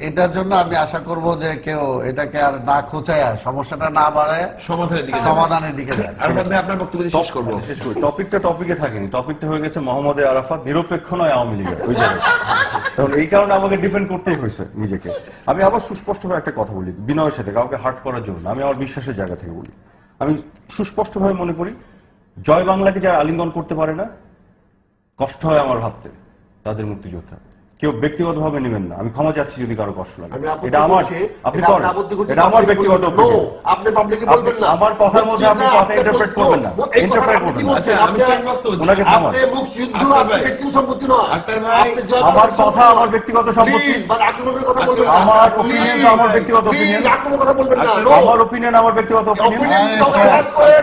এটার জন্য আমি আশা করব যে কেউ এটাকে আর না খোঁচায় সমস্যাটা না বাড়ায় সমাধানের দিকে যায়। আপনার বক্তব্য শেষ করবো। টপিকটা টপিকে থাকেনি, টপিকটা হয়ে গেছে মোহাম্মদ আরাফাত নিরপেক্ষ নয় আওয়ামী লীগের ওই জায়গায়। তখন এই কারণে আমাকে ডিফেন্ড করতেই হয়েছে নিজেকে। আমি আবার সুস্পষ্টভাবে একটা কথা বলি, বিনয়ের সাথে, কাউকে হার্ট করার জন্য না, আমি আমার বিশ্বাসের জায়গা থেকে বলি। আমি সুস্পষ্টভাবে মনে করি জয় বাংলাকে যারা আলিঙ্গন করতে পারে না, কষ্ট হয় আমার ভাবতে তাদের মুক্তিযোদ্ধা। কেউ ব্যক্তিগতভাবে নেবেন না, আমি ক্ষমা চাচ্ছি যদি কারো কষ্ট লাগে। এটা আমার, আপনি করেন, এটা আমার ব্যক্তিগত অপিনিয়ন। আপনি পাবলিকে বলবেন না, আমার কথার মধ্যে আপনি কথা ইন্টারপ্রেট করবেন না, ইন্টারপ্রেট করবেন না। আপনি ওনাকে থামান। আপনি মুক্তিযুদ্ধ আপনার ব্যক্তিগত সম্পত্তি নয়। আমার কথা আমার ব্যক্তিগত সম্পত্তি, আক্রমণের কথা বলবেন না। আমার অপিনিয়ন তো আমার ব্যক্তিগত অপিনিয়ন, আক্রমণের কথা বলবেন না। আমার অপিনিয়ন আমার ব্যক্তিগত অপিনিয়ন।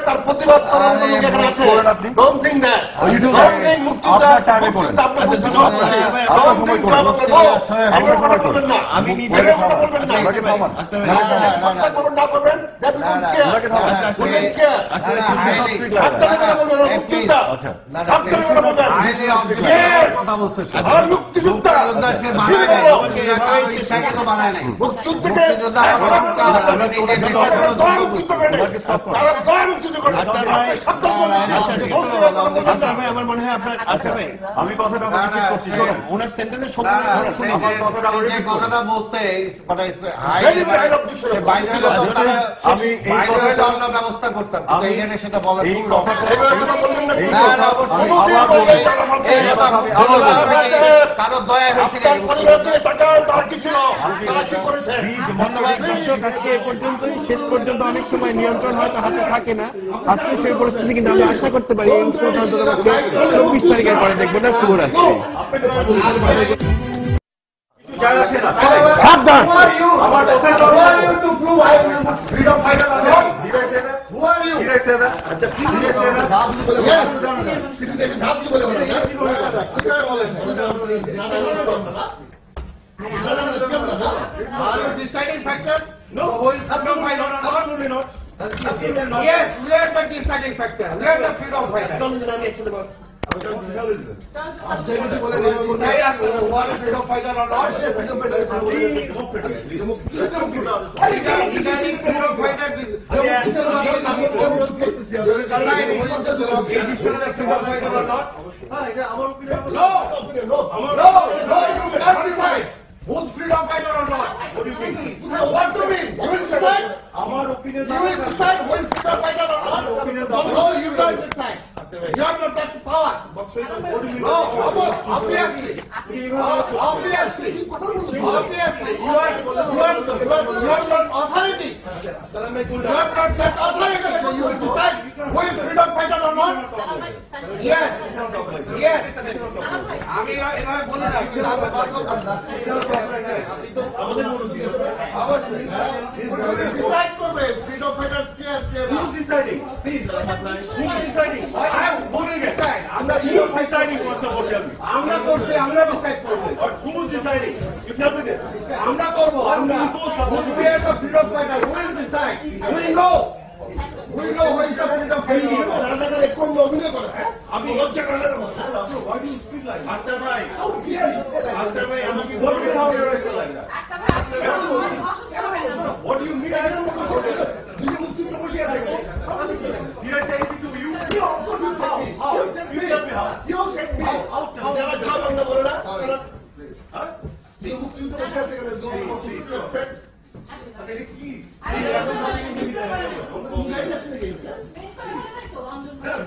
তার প্রতিবাদ করার জন্য এখানে আছে। আপনি don't think that you do that. আপনার টাইমে করেন, আপনার সময় করেন, আপনার সময় করেন। আমি নিজের কথা বলবেন না, ওনাকে থামান, না করবেন দ্যাট উই ডোন্ট কেয়ার। ওনাকে থামান। আচ্ছা আপনারা কথা বলবেন। আর মুক্তিযোদ্ধা সে বানায় নাই, মুক্তিযুদ্ধকে আমার মনে হয় আপনার আমি কথাটা ওনার সেন্টেন্সের কথাটা বলছে আমি ব্যবস্থা করতাম, এখানে সেটা বলার কারো দয়া হয়েছে। আজকে এ পর্যন্তই, শেষ পর্যন্ত অনেক সময় নিয়ন্ত্রণ হয়তো হাতে থাকে না। আজকে সেই পরিস্থিতি কিন্তু আমি আশা করতে পারি এই 24 তারিখের পরে দেখবো না। শুভরাত্রি। Deciding factor? No. Absolutely not. Yes, we are the deciding factor. We are the freedom fighter. What is freedom fighter or not? Freedom fighter. Who's freedom fighter or not? What do you mean? What do you mean? You will decide? Our opinion. You will decide who is freedom fighter or not? No, you don't decide. You have not that power. What do you mean? No, obviously. Obviously. You are not authority. You have not that authority. You will decide who is freedom fighter or not? Yes. Yes. আমি এভাবে বলে রাখছি। Decide করবে freedom fighter K? Who's deciding? Please. Who's deciding? I am voting it. আমরা you deciding first of all tell me. আমরা করছি, আমরা decide করব. But who's deciding? You tell me this. আমরা করব। আমরা we are the freedom fighter. Who will decide? We know. We know who is the freedom fighter. রাজাকার কোন অভিনয় করে? আপনি লজ্জা করেন না? Why do you speak like that? After ভাই, how dare you say like that? After ভাই, আমি কি বলবো? How dare you say like that? What do you mean? I don't know. তুমি মুক্তিযুদ্ধ বসে আছে। Did I say anything to you? You of course you said me. You said me. You said me. How যারা যা বাংলা বলে না? হ্যাঁ? তুমি মুক্তিযুদ্ধ বসে আছে কেন? রেসপেক্ট। আরে কি?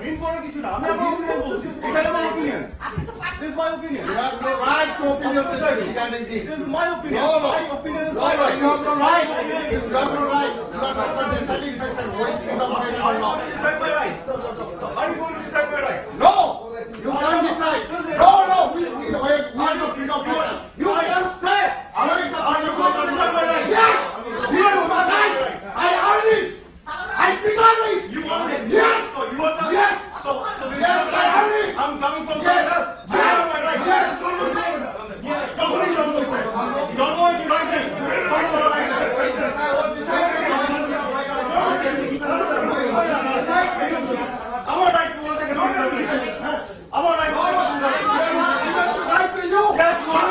মিন করার কিছু না, আমি আমার অপিনিয়ন বলছি। এটাই আমার opinion. This is my opinion. You have no right to opinion regarding this. This is my opinion. No, my opinion is my right. You have no right. You have no right. You are not deciding factor. Who is freedom fighter or not? Decide my right. Are you going to decide my right? No. You can't decide. No, no. We are the freedom fighter. You can't say. America, are you going to decide my right? Yes. You are my right. I earned it. I began it. You earned it. Yes. So you want that? Yes. So yes, I earned it. I'm coming from somewhere else. I have my right. Yes. John Boy, you right there. Our right to take a I'm all right. Yes, you are.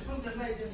শুনছেন না এই যে